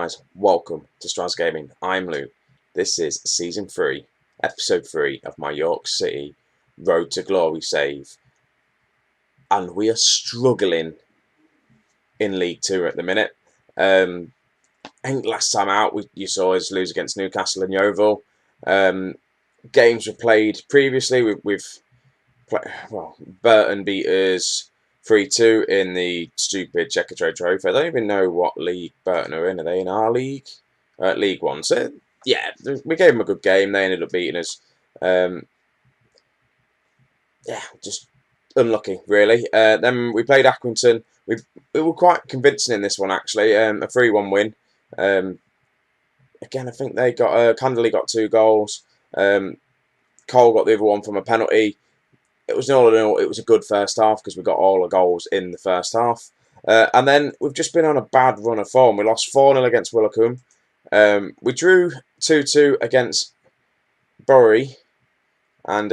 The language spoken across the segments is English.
guys, welcome to Straz Gaming. I'm Luke. This is Season 3, Episode 3 of my York City Road to Glory save. And we are struggling in League 2 at the minute. I think last time out you saw us lose against Newcastle and Yeovil. Games were played previously. Burton beat us 3-2 in the stupid Checkatrade Trophy. I don't even know what league Burton are in. Are they in our league? League 1. So, yeah, we gave them a good game. They ended up beating us. Just unlucky, really. Then we played Accrington. We were quite convincing in this one, actually. A 3-1 win. Again, I think they got... Canderley got 2 goals. Cole got the other one from a penalty. It was all in all, it was a good first half because we got all the goals in the first half. And then we've just been on a bad run of form. We lost 4-0 against Willicombe. We drew 2-2 against Bury. And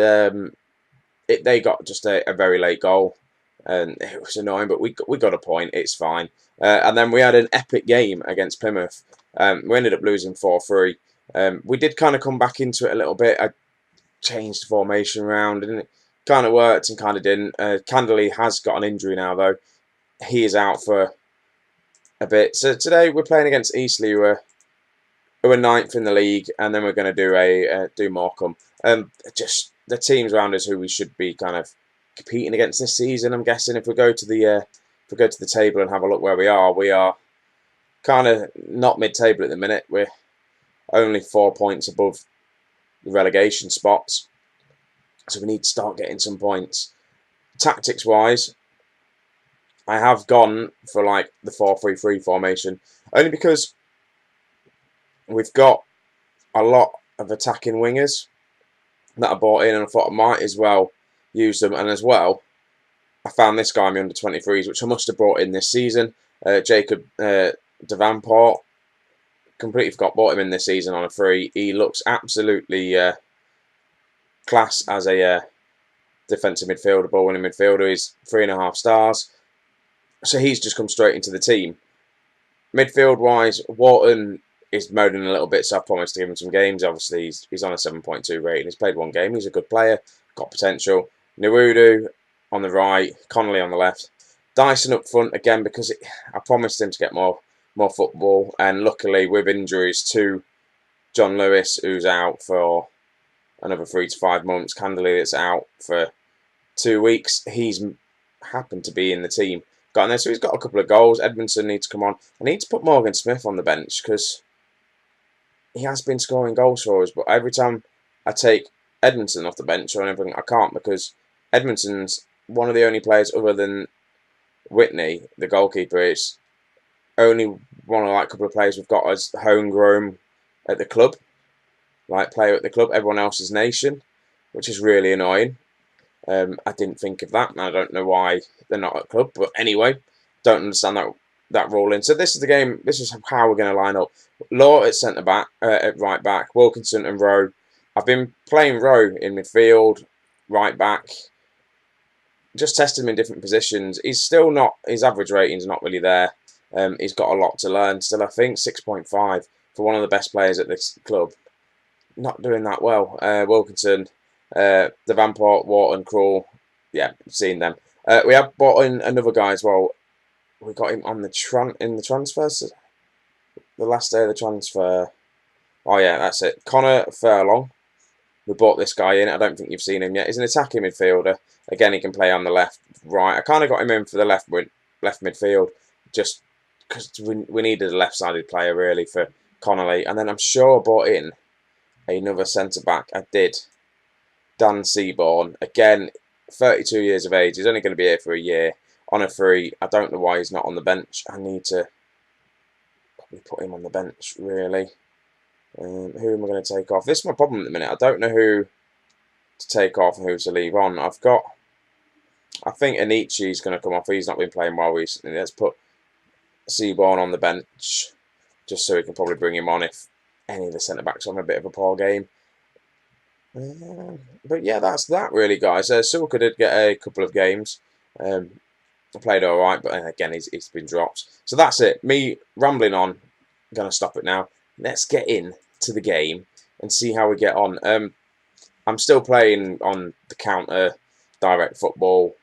they got just a very late goal. And it was annoying, but we got a point. It's fine. And then we had an epic game against Plymouth. We ended up losing 4-3. We did kind of come back into it a little bit. I changed the formation around and it kind of worked and kind of didn't. Canderley has got an injury now, though. He is out for a bit. So today we're playing against Eastleigh, who are 9th in the league, and then we're going to do Morecambe. Just the teams around us who we should be kind of competing against this season. I'm guessing if we go to the table and have a look where we are kind of not mid-table at the minute. We're only 4 points above the relegation spots. So we need to start getting some points. Tactics-wise, I have gone for like the 4-3-3 formation. Only because we've got a lot of attacking wingers that I bought in. And I thought I might as well use them. And as well, I found this guy in my under-23s, which I must have brought in this season. Jacob Davenport. Completely forgot bought him in this season on a free. He looks absolutely... class as a defensive midfielder, ball-winning midfielder. He's 3.5 stars. So he's just come straight into the team. Midfield-wise, Wharton is moaning a little bit, so I promised to give him some games. Obviously, he's on a 7.2 rating. He's played 1 game. He's a good player. Got potential. Narudu on the right. Connolly on the left. Dyson up front, again, because I promised him to get more football. And luckily, with injuries to John Lewis, who's out for another 3 to 5 months. Canderley that's out for 2 weeks. He's happened to be in the team. Got in there, so he's got a couple of goals. Edmondson needs to come on. I need to put Morgan Smith on the bench because he has been scoring goals for us. But every time I take Edmondson off the bench or anything, I can't because Edmondson's one of the only players other than Whitney, the goalkeeper, is only one of like a couple of players we've got as homegrown at the club. Like player at the club, everyone else is nation, which is really annoying. I didn't think of that, and I don't know why they're not at club. But anyway, don't understand that ruling. So this is the game. This is how we're going to line up. Law at centre back, at right back. Wilkinson and Rowe. I've been playing Rowe in midfield, right back. Just testing him in different positions. He's still not. His average rating's not really there. He's got a lot to learn still. I think 6.5 for one of the best players at this club. Not doing that well. Wilkinson, Davenport, Wharton, Krul. Yeah, seen them. We have bought in another guy as well. We got him on the transfers. The last day of the transfer. Oh yeah, that's it. Connor Furlong. We bought this guy in. I don't think you've seen him yet. He's an attacking midfielder. Again, he can play on the left, right. I kind of got him in for the left midfield, just because we needed a left-sided player really for Connolly. And then I'm sure I bought in another centre-back. I did. Dan Seaborn. Again, 32 years of age. He's only going to be here for a year. On a free. I don't know why he's not on the bench. I need to probably put him on the bench, really. Who am I going to take off? This is my problem at the minute. I don't know who to take off and who to leave on. I think Anichi's going to come off. He's not been playing well recently. Let's put Seaborn on the bench. Just so we can probably bring him on if any of the centre-backs on a bit of a poor game. But yeah, that's that really, guys. Sulka did get a couple of games. Played alright, but again, he's been dropped. So that's it. Me rambling on. going to stop it now. Let's get in to the game and see how we get on. I'm still playing on the counter, direct football,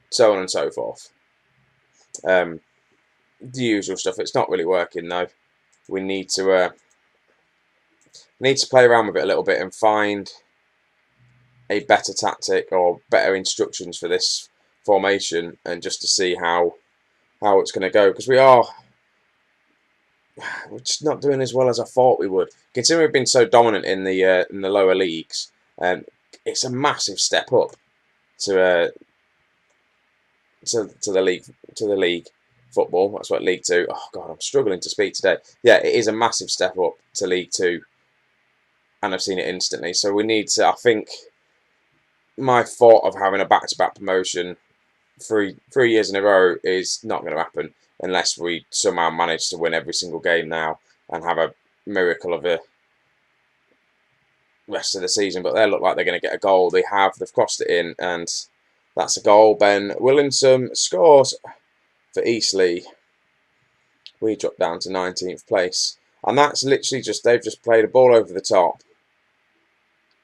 so on and so forth. The usual stuff. It's not really working though. We need to play around with it a little bit and find a better tactic or better instructions for this formation, and just to see how it's going to go, because we're just not doing as well as I thought we would. Considering we've been so dominant in the lower leagues, it's a massive step up to the league football. That's what League Two. Oh God, I'm struggling to speak today. Yeah, it is a massive step up to League Two, and I've seen it instantly. So we need to. I think my thought of having a back-to-back promotion 3 years in a row is not going to happen unless we somehow manage to win every single game now and have a miracle of a rest of the season. But they look like they're going to get a goal. They've crossed it in, and that's a goal. Ben Williamson scores for Eastleigh. We drop down to 19th place, and that's literally they've just played a ball over the top.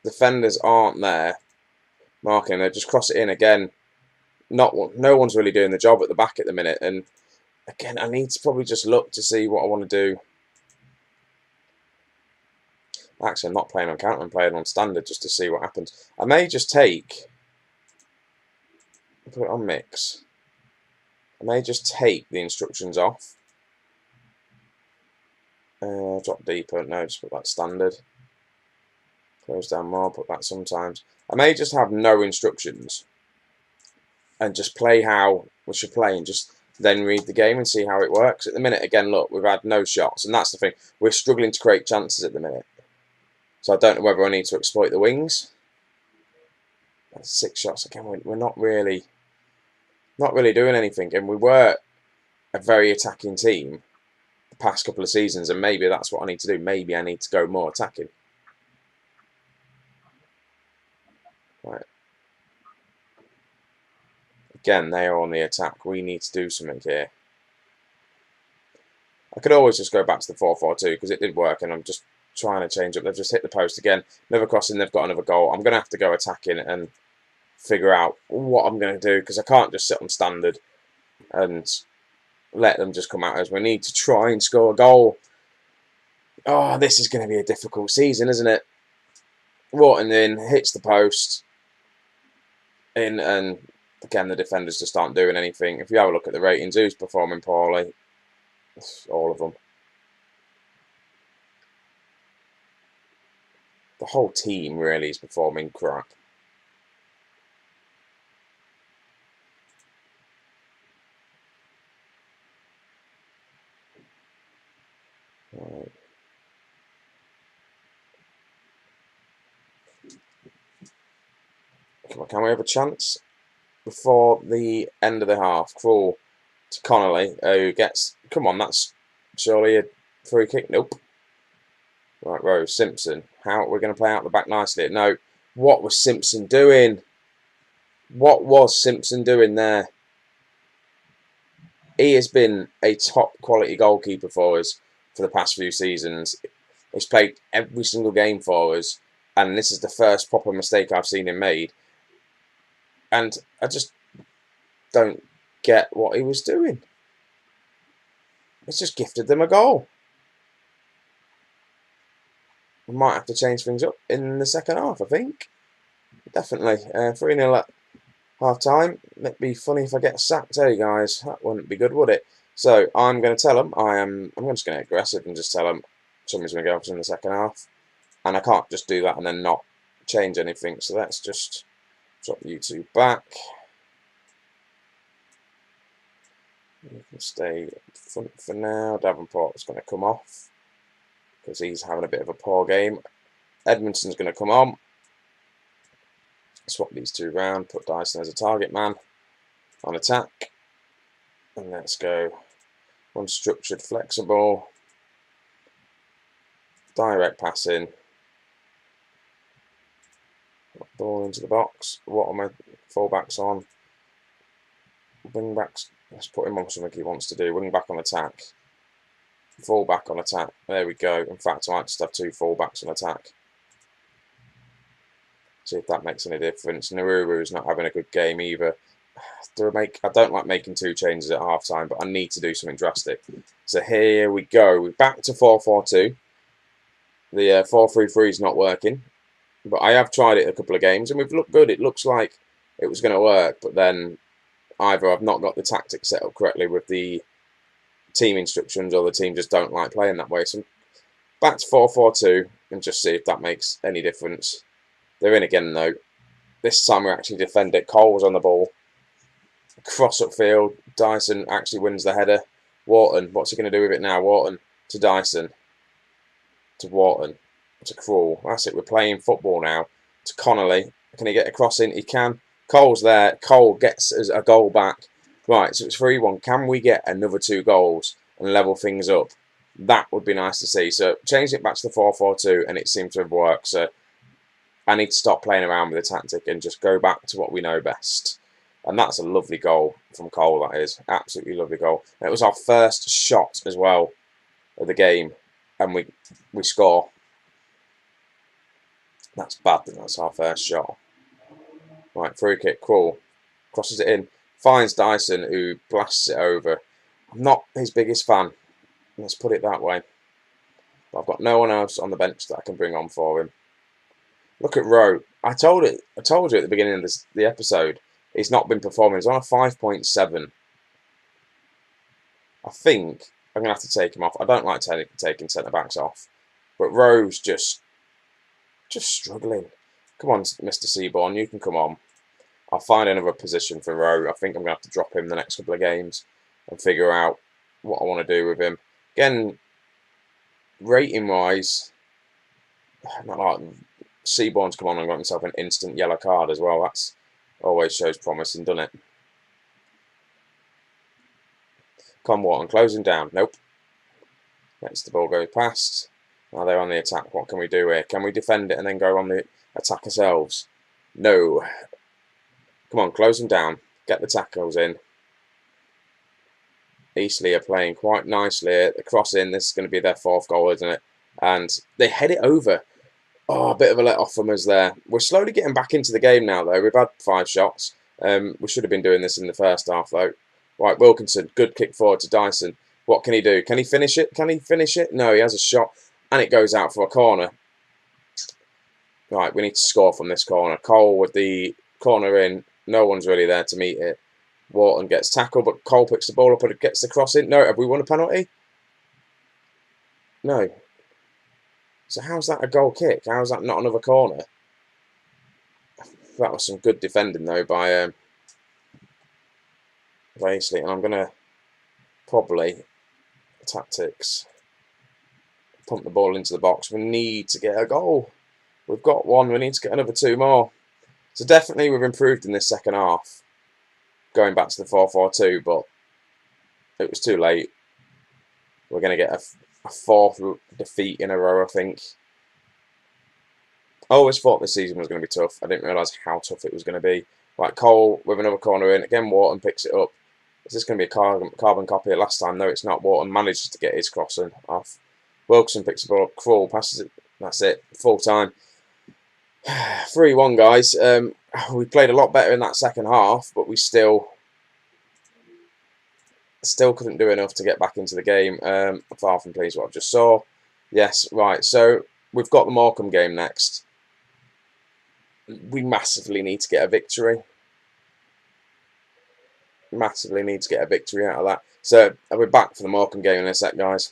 Defenders aren't there marking. They just cross it in again. No one's really doing the job at the back at the minute, and again, I need to probably just look to see what I want to do. Actually, I'm not playing on counter, I'm playing on standard just to see what happens. I may just put it on mix. I may just take the instructions off. Drop deeper, no, just put that standard. Close down more, put that sometimes. I may just have no instructions and just play how we should play, and just then read the game and see how it works. At the minute, again, look, we've had no shots, and that's the thing. We're struggling to create chances at the minute. So I don't know whether I need to exploit the wings. That's 6 shots. Again, we're not really doing anything, and we were a very attacking team the past couple of seasons, and maybe that's what I need to do. Maybe I need to go more attacking. Right. Again, they are on the attack. We need to do something here. I could always just go back to the 4-4-2 because it did work, and I'm just trying to change up. They've just hit the post again. Another crossing, they've got another goal. I'm going to have to go attacking and figure out what I'm going to do, because I can't just sit on standard and let them just come out as we need to try and score a goal. Oh, this is going to be a difficult season, isn't it? Wharton in, hits the post in, and again, the defenders just aren't doing anything. If you have a look at the ratings, who's performing poorly? It's all of them. The whole team really is performing crap. Right. Can we have a chance before the end of the half? Cruel to Connolly, who gets... Come on, that's surely a free kick. Nope. Right, Rose, Simpson. How we're going to play out the back nicely. No, what was Simpson doing? What was Simpson doing there? He has been a top quality goalkeeper for us for the past few seasons. He's played every single game for us, and this is the first proper mistake I've seen him made. And I just don't get what he was doing. It's just gifted them a goal. We might have to change things up in the second half, I think. Definitely. 3-0 at half time. It'd be funny if I get sacked, hey guys. That wouldn't be good, would it? So I'm going to tell them, I'm just going to get aggressive and just tell them somebody's going to go off in the second half. And I can't just do that and then not change anything. So let's just drop you two back. You can stay front for now. Davenport's going to come off because he's having a bit of a poor game. Edmondson's going to come on. Swap these two round. Put Dyson as a target man on attack. And let's go unstructured, flexible, direct passing. Ball into the box. What are my fullbacks on? Wing backs. Let's put him on something he wants to do. Wing back on attack. Full-back on attack. There we go. In fact, I might just have 2 full-backs on attack. See if that makes any difference. Naruru's not having a good game either. I don't like making 2 changes at half-time, but I need to do something drastic. So here we go. We're back to 4-4-2. The 4-3-3 is not working. But I have tried it a couple of games, and we've looked good. It looks like it was going to work, but then either I've not got the tactics set up correctly with the team instructions, or the team just don't like playing that way. So back to 4-4-2 and just see if that makes any difference. They're in again though. This time we actually defend it. Cole was on the ball. Cross upfield. Dyson actually wins the header. Wharton, what's he going to do with it now? Wharton to Dyson. To Wharton. To Krul. That's it. We're playing football now. To Connolly. Can he get a cross in? He can. Cole's there. Cole gets us a goal back. Right, so it's 3-1. Can we get another 2 goals and level things up? That would be nice to see. So change it back to the 4-4-2 and it seemed to have worked. So I need to stop playing around with the tactic and just go back to what we know best. And that's a lovely goal from Cole, that is. Absolutely lovely goal. And it was our first shot as well of the game. And we score. That's bad that that's our first shot. Right, free kick, Krul. Crosses it in. Finds Dyson, who blasts it over. I'm not his biggest fan. Let's put it that way. But I've got no one else on the bench that I can bring on for him. Look at Rowe. I told you at the beginning of the episode, he's not been performing. He's on a 5.7. I think I'm going to have to take him off. I don't like taking centre-backs off. But Rowe's just struggling. Come on, Mr. Seaborn, you can come on. I'll find another position for Rowe. I think I'm going to have to drop him the next couple of games and figure out what I want to do with him. Again, rating-wise, not like Seaborn's come on and got himself an instant yellow card as well. That's always shows promising, doesn't it? Conwatton closing down. Nope. Next the ball goes past. Now they're on the attack. What can we do here? Can we defend it and then go on the attack ourselves? No. Come on, close them down. Get the tackles in. Eastleigh are playing quite nicely. The cross in. This is going to be their 4th goal, isn't it? And they head it over. Oh, a bit of a let off from us there. We're slowly getting back into the game now, though. We've had 5 shots. We should have been doing this in the first half, though. Right, Wilkinson. Good kick forward to Dyson. What can he do? Can he finish it? Can he finish it? No, he has a shot. And it goes out for a corner. Right, we need to score from this corner. Cole with the corner in. No one's really there to meet it. Wharton gets tackled, but Cole picks the ball up and gets the cross in. No, have we won a penalty? No. So how's that a goal kick? How's that not another corner? That was some good defending, though, by Eastleigh. And I'm going to probably, tactics, pump the ball into the box. We need to get a goal. We've got one. We need to get another 2 more. So definitely we've improved in this second half, going back to the 4-4-2, but it was too late. We're going to get a 4th defeat in a row, I think. I always thought this season was going to be tough. I didn't realise how tough it was going to be. Right, Cole with another corner in. Again, Wharton picks it up. Is this going to be a carbon copy of last time? No, it's not. Wharton manages to get his crossing off. Wilson picks the ball up. Krul passes it. That's it. Full time. 3-1, guys. We played a lot better in that second half, but we still couldn't do enough to get back into the game. Far from pleased what I just saw. Yes, right. So we've got the Morecambe game next. We massively need to get a victory. Massively need to get a victory out of that. So I'll be back for the Morecambe game in a sec, guys.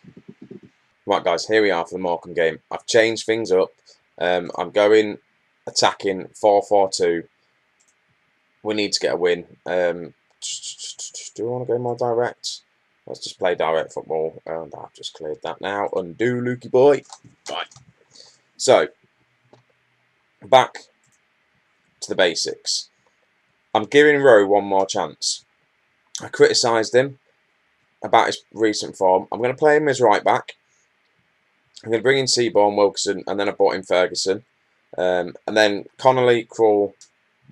Right, guys, here we are for the Morecambe game. I've changed things up. I'm going attacking 4-4-2. We need to get a win. Do I want to go more direct? Let's just play direct football. And I've just cleared that now. Undo, Lukey boy. Right. So, back to the basics. I'm giving Rowe one more chance. I criticised him about his recent form. I'm going to play him as right back. I'm going to bring in Seaborn, Wilkinson, and then I brought in Ferguson. And then Connolly, Krul,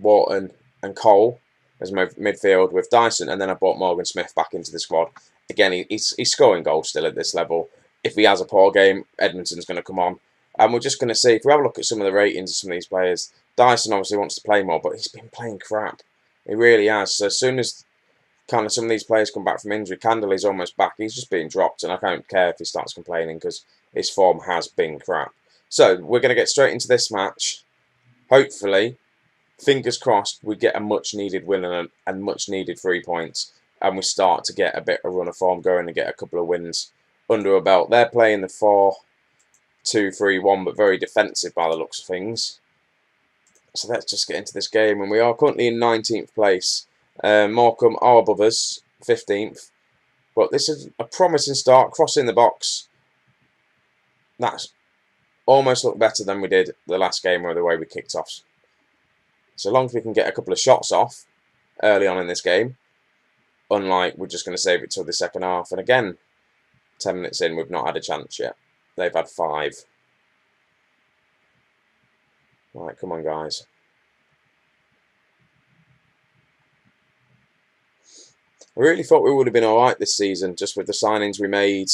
Wharton, and Cole as midfield with Dyson. And then I brought Morgan Smith back into the squad. Again, he's scoring goals still at this level. if he has a poor game, Edmonton's going to come on. And we're just going to see, if we have a look at some of the ratings of some of these players, Dyson obviously wants to play more, but he's been playing crap. He really has. So as soon as kind of some of these players come back from injury, Candley's almost back. He's just being dropped, and I don't care if he starts complaining because his form has been crap. So we're going to get straight into this match. Hopefully, fingers crossed, we get a much-needed win and much-needed 3 points, and we start to get a bit of run of form going and get a couple of wins under a belt. They're playing the 4-2-3-1, but very defensive by the looks of things. So let's just get into this game, and we are currently in 19th place. Morecambe are above us, 15th. But this is a promising start, crossing the box. That's almost looked better than we did the last game or the way we kicked off. So long as we can get a couple of shots off early on in this game, unlike we're just going to save it till the second half. And again, 10 minutes in, we've not had a chance yet. They've had 5. Right, come on, guys. I really thought we would have been all right this season, just with the signings we made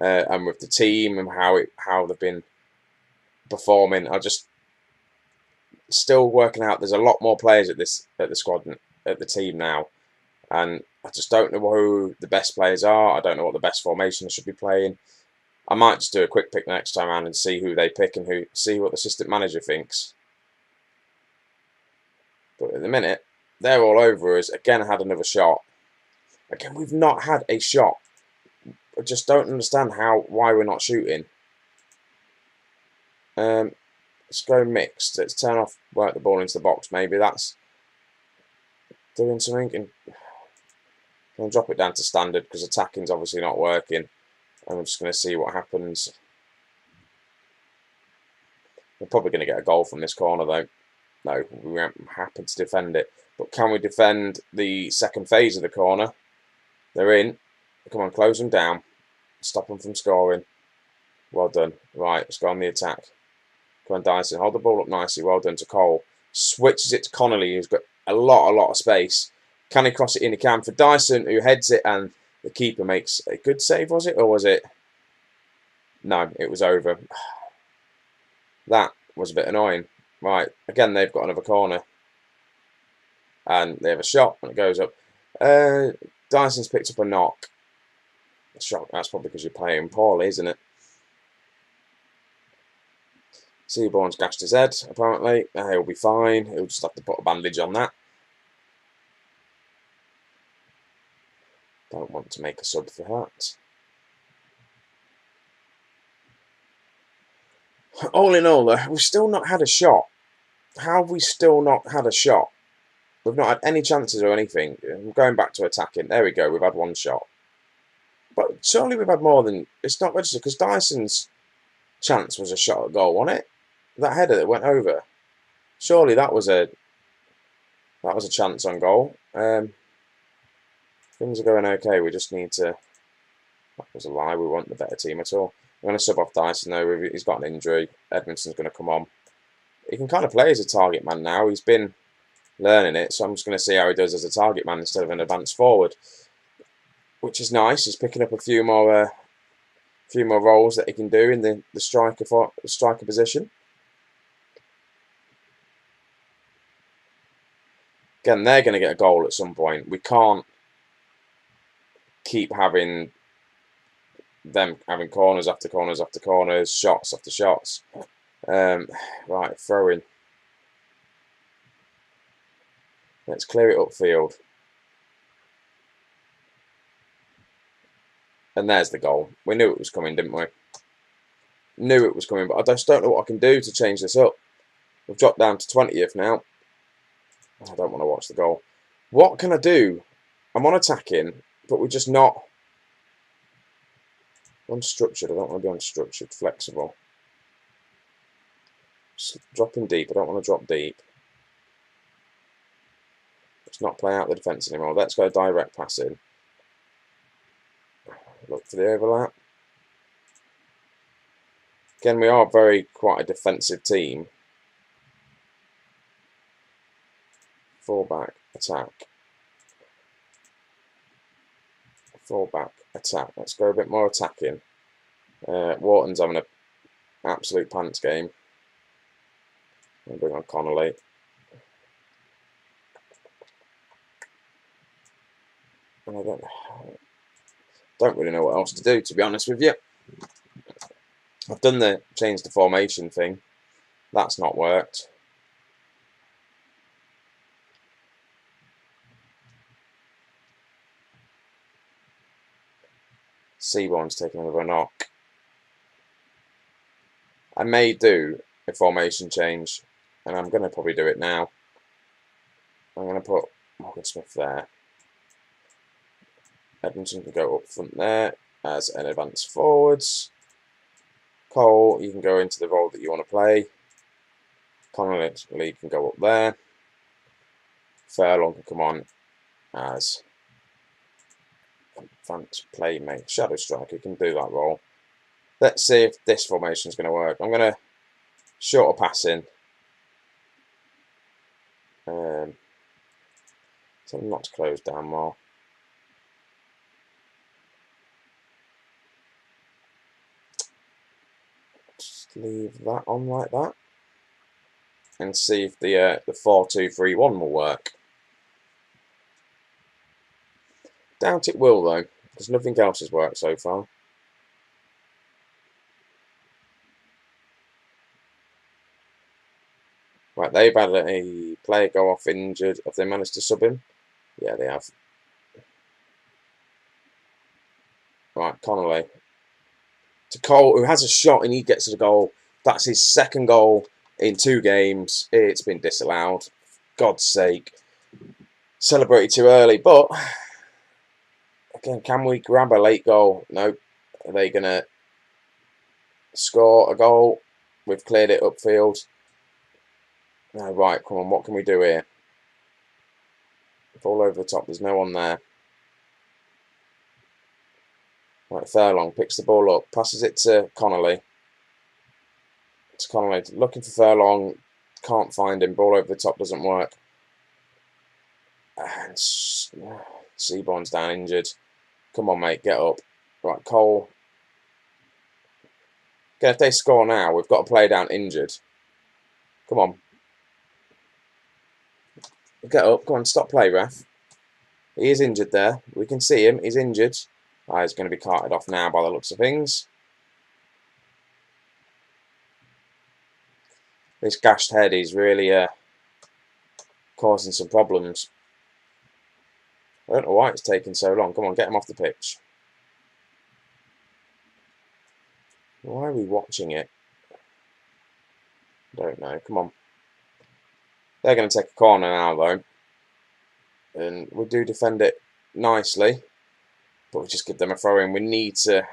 and with the team and how they've been performing. I just still working out. There's a lot more players at the squad, at the team now, and I just don't know who the best players are. I don't know what the best formation I should be playing. I might just do a quick pick next time around and see who they pick and see what the assistant manager thinks. But at the minute, they're all over us. Again, I had another shot. Again, we've not had a shot. I just don't understand why we're not shooting. Let's go mixed. Let's turn off, work the ball into the box. Maybe that's doing something. And I'll drop it down to standard because attacking's obviously not working. And I'm just going to see what happens. We're probably going to get a goal from this corner though. No, we won't happen to defend it. But can we defend the second phase of the corner? They're in. Come on, close them down. Stop them from scoring. Well done. Right, let's go on the attack. Come on, Dyson. Hold the ball up nicely. Well done to Cole. Switches it to Connolly, who's got a lot of space. Can he cross it in? He can. For Dyson, who heads it, and the keeper makes a good save, was it? Or was it? No, it was over. That was a bit annoying. Right, again, they've got another corner. And they have a shot, and it goes up. Dyson's picked up a knock. Shot. That's probably because you're playing poorly, isn't it? Seaborn's gashed his head, apparently. He'll be fine. He'll just have to put a bandage on that. Don't want to make a sub for that. All in all, though, we've still not had a shot. How have we still not had a shot? We've not had any chances or anything. I'm going back to attacking. There we go. We've had one shot. But surely we've had more than... It's not registered because Dyson's chance was a shot at goal, wasn't it? That header that went over. Surely that was a chance on goal. Things are going okay. We just need to... That was a lie. We weren't the better team at all. I'm going to sub off Dyson though. He's got an injury. Edmonton's going to come on. He can kind of play as a target man now. He's been learning it, so I'm just going to see how he does as a target man instead of an advanced forward, which is nice. He's picking up a few more roles that he can do in the striker position. Again, they're going to get a goal at some point. We can't keep having them having corners after corners after corners, shots after shots. Right, throw in. Let's clear it upfield. And there's the goal. We knew it was coming, didn't we? Knew it was coming, but I just don't know what I can do to change this up. We've dropped down to 20th now. I don't want to watch the goal. What can I do? I'm on attacking, but we're just not unstructured. I don't want to be unstructured, flexible. Just dropping deep. I don't want to drop deep. Let's not play out the defence anymore. Let's go direct passing. Look for the overlap. Again, we are quite a defensive team. Full-back attack. Full-back attack. Let's go a bit more attacking. Wharton's having an absolute pants game. I'll bring on Connolly. And I don't really know what else to do, to be honest with you. I've done the change the formation thing. That's not worked. Seaborn's taking another knock. I may do a formation change, and I'm going to probably do it now. I'm going to put Morgan Smith there. Edmondson can go up front there as an advanced forwards. Cole, you can go into the role that you want to play. Connolly can go up there. Furlong can come on as advanced playmate. Shadow striker can do that role. Let's see if this formation is going to work. I'm going to shorter passing. Tell them not to close down more. Just leave that on like that. And see if the 4-2-3-1 will work. Doubt it will though, because nothing else has worked so far. Right, they've had a player go off injured. Have they managed to sub him? Yeah, they have. Right, Connolly. To Cole, who has a shot and he gets a goal. That's his second goal in 2 games. It's been disallowed. For God's sake. Celebrated too early, but again, can we grab a late goal? No. Are they going to score a goal? We've cleared it upfield. No, right, come on, what can we do here? Ball over the top, there's no one there. Right, Furlong picks the ball up, passes it to Connolly. Looking for Furlong, can't find him. Ball over the top doesn't work. And Seaborn's down injured. Come on, mate, get up. Right, Cole. Again, if they score now, we've got to play down injured. Come on. Get up. Come on, stop play, ref. He is injured there. We can see him. He's injured. He's going to be carted off now by the looks of things. This gashed head is really causing some problems. I don't know why it's taking so long. Come on, get him off the pitch. Why are we watching it? I don't know. Come on. They're going to take a corner now, though. And we do defend it nicely. But we just give them a throw in. We need to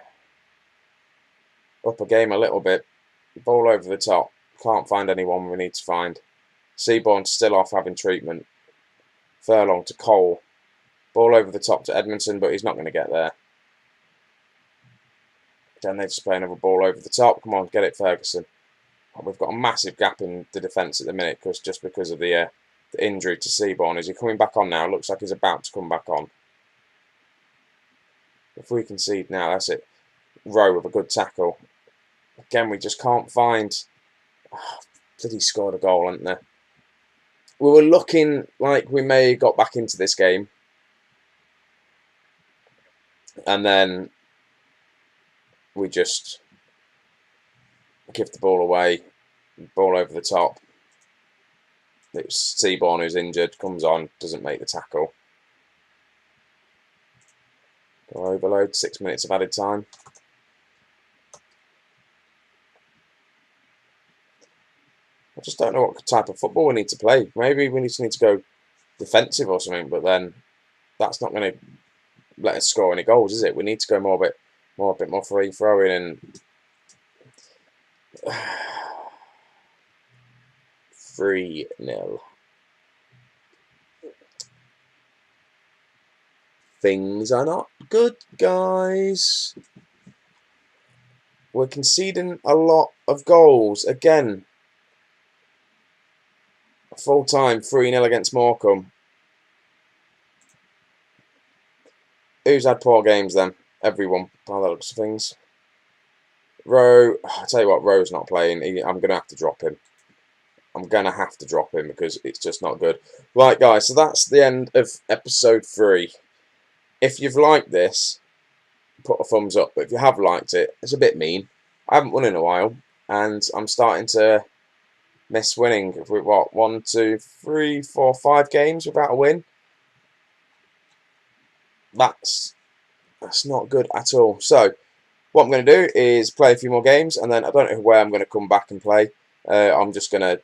up a game a little bit. Ball over the top. Can't find anyone we need to find. Seaborn still off having treatment. Furlong to Cole. Ball over the top to Edmondson, but he's not going to get there. Then they just play another ball over the top. Come on, get it, Ferguson. We've got a massive gap in the defence at the minute, just because of the injury to Seaborn. Is he coming back on now? Looks like he's about to come back on. If we concede now, that's it. Rowe with a good tackle. Again, we just can't find... Oh, bloody scored a goal, hadn't they? We were looking like we may have got back into this game. And then we just give the ball away. Ball over the top. It's Seaborn who's injured. Comes on, doesn't make the tackle. Go overload, 6 minutes of added time. I just don't know what type of football we need to play. Maybe we need to go defensive or something, but then that's not going to let us score any goals, is it? We need to go a bit more free throwing and 3-0. Things are not good, guys. We're conceding a lot of goals. Again, full time, 3-0 against Morecambe. Who's had poor games then? Everyone, by the looks of things. Rowe, I'll tell you what, Rowe's not playing. I'm going to have to drop him. I'm going to have to drop him because it's just not good. Right, guys, so that's the end of episode 3. If you've liked this, put a thumbs up. But if you have liked it, it's a bit mean. I haven't won in a while, and I'm starting to miss winning. If we what 1, 2, 3, 4, 5 games without a win, that's not good at all. So what I'm going to do is play a few more games, and then I don't know where I'm going to come back and play. I'm just going to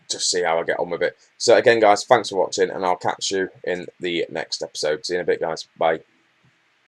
see how I get on with it. So again, guys, thanks for watching, and I'll catch you in the next episode. See you in a bit, guys. Bye.